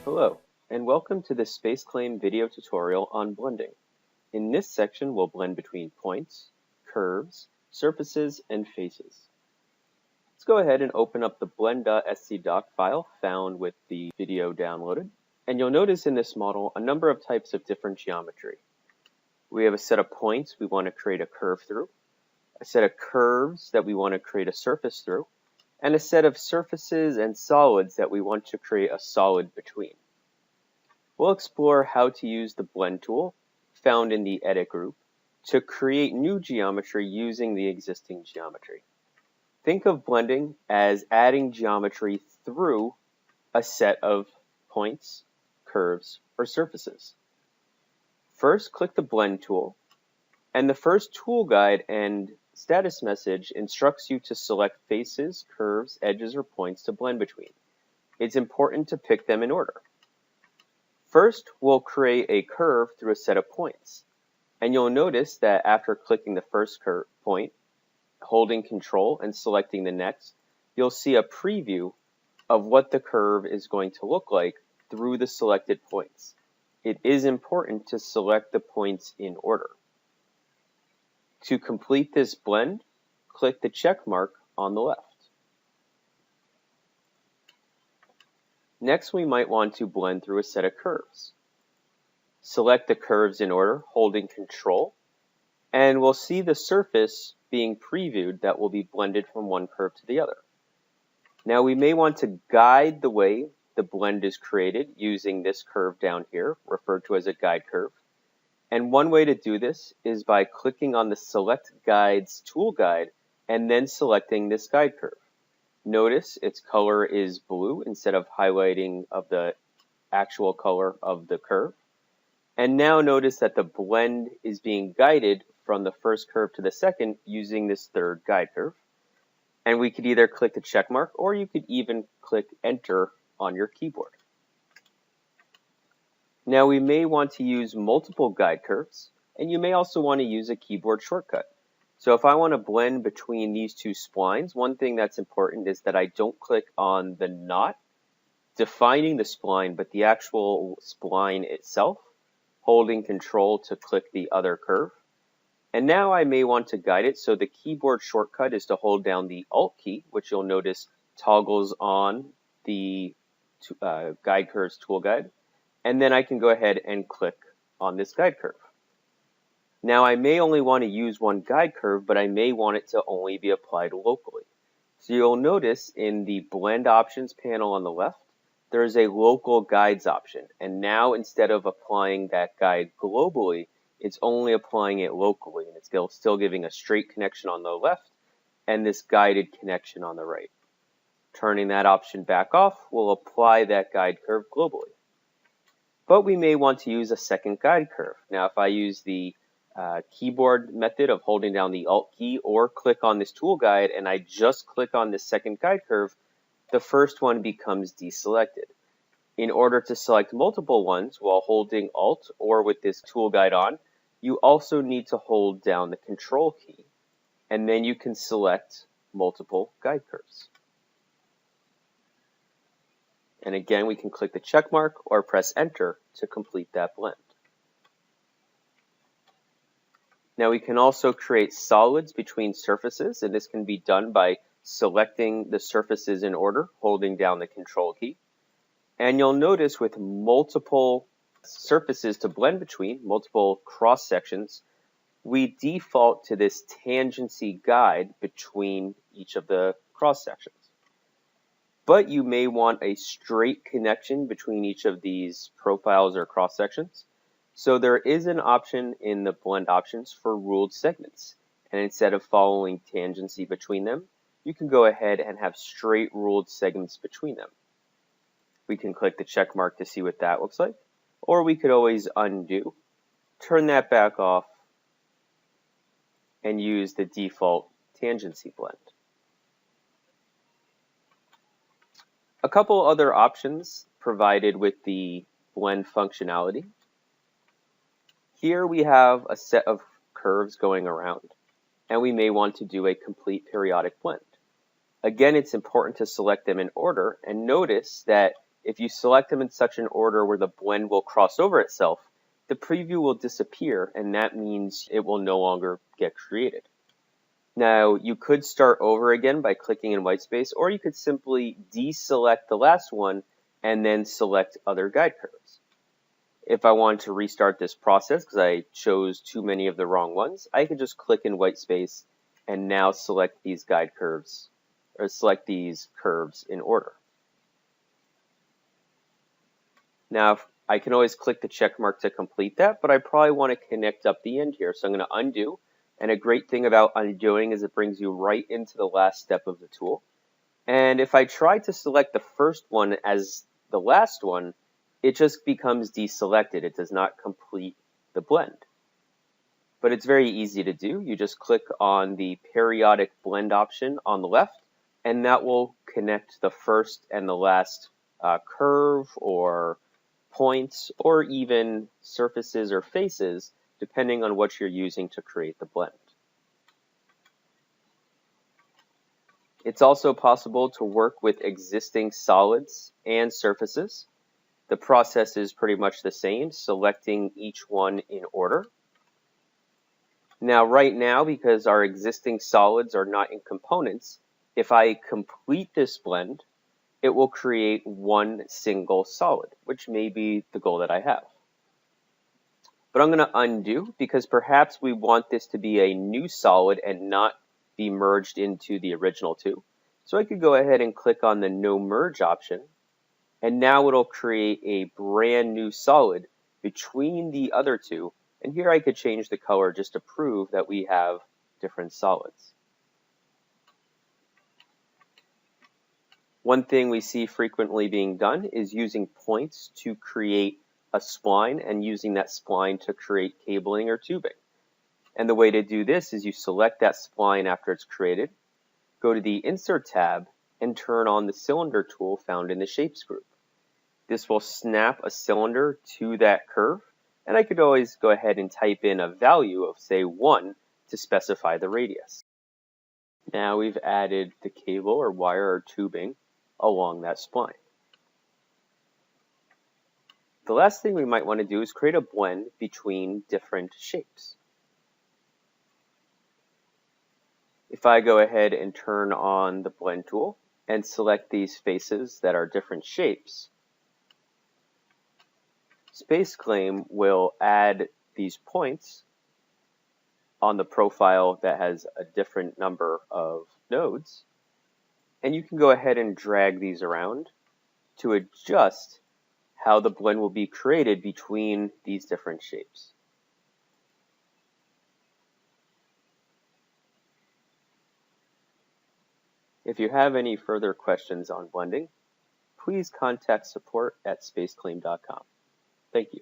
Hello, and welcome to this SpaceClaim video tutorial on blending. In this section, we'll blend between points, curves, surfaces, and faces. Let's go ahead and open up the blend.scdoc file found with the video downloaded. And you'll notice in this model a number of types of different geometry. We have a set of points we want to create a curve through, a set of curves that we want to create a surface through, and a set of surfaces and solids that we want to create a solid between. We'll explore how to use the Blend tool, found in the Edit group, to create new geometry using the existing geometry. Think of blending as adding geometry through a set of points, curves, or surfaces. First, click the Blend tool, and the first tool guide and status message instructs you to select faces, curves, edges, or points to blend between. It's important to pick them in order. First, we'll create a curve through a set of points. And you'll notice that after clicking the first point, holding Control and selecting the next, you'll see a preview of what the curve is going to look like through the selected points. It is important to select the points in order. To complete this blend, click the check mark on the left. Next, we might want to blend through a set of curves. Select the curves in order, holding Control, and we'll see the surface being previewed that will be blended from one curve to the other. Now, we may want to guide the way the blend is created using this curve down here, referred to as a guide curve. And one way to do this is by clicking on the Select Guides tool guide and then selecting this guide curve. Notice its color is blue instead of highlighting of the actual color of the curve. And now notice that the blend is being guided from the first curve to the second using this third guide curve. And we could either click the check mark or you could even click Enter on your keyboard. Now we may want to use multiple guide curves, and you may also want to use a keyboard shortcut. So if I want to blend between these two splines, one thing that's important is that I don't click on the knot defining the spline, but the actual spline itself, holding Control to click the other curve. And now I may want to guide it, so the keyboard shortcut is to hold down the Alt key, which you'll notice toggles on the guide curves tool guide. And then I can go ahead and click on this guide curve. Now I may only want to use one guide curve, but I may want it to only be applied locally. So you'll notice in the Blend Options panel on the left, there is a Local Guides option. And now instead of applying that guide globally, it's only applying it locally. And it's still giving a straight connection on the left and this guided connection on the right. Turning that option back off will apply that guide curve globally. But we may want to use a second guide curve. Now, if I use the keyboard method of holding down the Alt key or click on this tool guide and I just click on this second guide curve, the first one becomes deselected. In order to select multiple ones while holding Alt or with this tool guide on, you also need to hold down the Control key, and then you can select multiple guide curves. And again, we can click the check mark or press Enter to complete that blend. Now we can also create solids between surfaces, and this can be done by selecting the surfaces in order, holding down the Control key. And you'll notice with multiple surfaces to blend between, multiple cross sections, we default to this tangency guide between each of the cross sections. But you may want a straight connection between each of these profiles or cross sections. So there is an option in the blend options for ruled segments. And instead of following tangency between them, you can go ahead and have straight ruled segments between them. We can click the check mark to see what that looks like. Or we could always undo, turn that back off, and use the default tangency blend. A couple other options provided with the blend functionality. Here we have a set of curves going around, and we may want to do a complete periodic blend. Again, it's important to select them in order, and notice that if you select them in such an order where the blend will cross over itself, the preview will disappear, and that means it will no longer get created. Now, you could start over again by clicking in whitespace, or you could simply deselect the last one and then select other guide curves. If I want to restart this process because I chose too many of the wrong ones, I could just click in whitespace and now select these guide curves, or select these curves in order. Now, I can always click the check mark to complete that, but I probably want to connect up the end here. So I'm going to undo. And a great thing about undoing is it brings you right into the last step of the tool. And if I try to select the first one as the last one, it just becomes deselected. It does not complete the blend. But it's very easy to do. You just click on the periodic blend option on the left, and that will connect the first and the last curve or points or even surfaces or faces, depending on what you're using to create the blend. It's also possible to work with existing solids and surfaces. The process is pretty much the same, selecting each one in order. Now, right now, because our existing solids are not in components, if I complete this blend, it will create one single solid, which may be the goal that I have. But I'm going to undo because perhaps we want this to be a new solid and not be merged into the original two. So I could go ahead and click on the No Merge option, and now it'll create a brand new solid between the other two. And here I could change the color just to prove that we have different solids. One thing we see frequently being done is using points to create a spline and using that spline to create cabling or tubing. And the way to do this is you select that spline after it's created, go to the Insert tab, and turn on the cylinder tool found in the Shapes group. This will snap a cylinder to that curve, and I could always go ahead and type in a value of, say, 1 to specify the radius. Now we've added the cable or wire or tubing along that spline. The last thing we might want to do is create a blend between different shapes. If I go ahead and turn on the blend tool and select these faces that are different shapes, SpaceClaim will add these points on the profile that has a different number of nodes, and you can go ahead and drag these around to adjust how the blend will be created between these different shapes. If you have any further questions on blending, please contact support@spaceclaim.com. Thank you.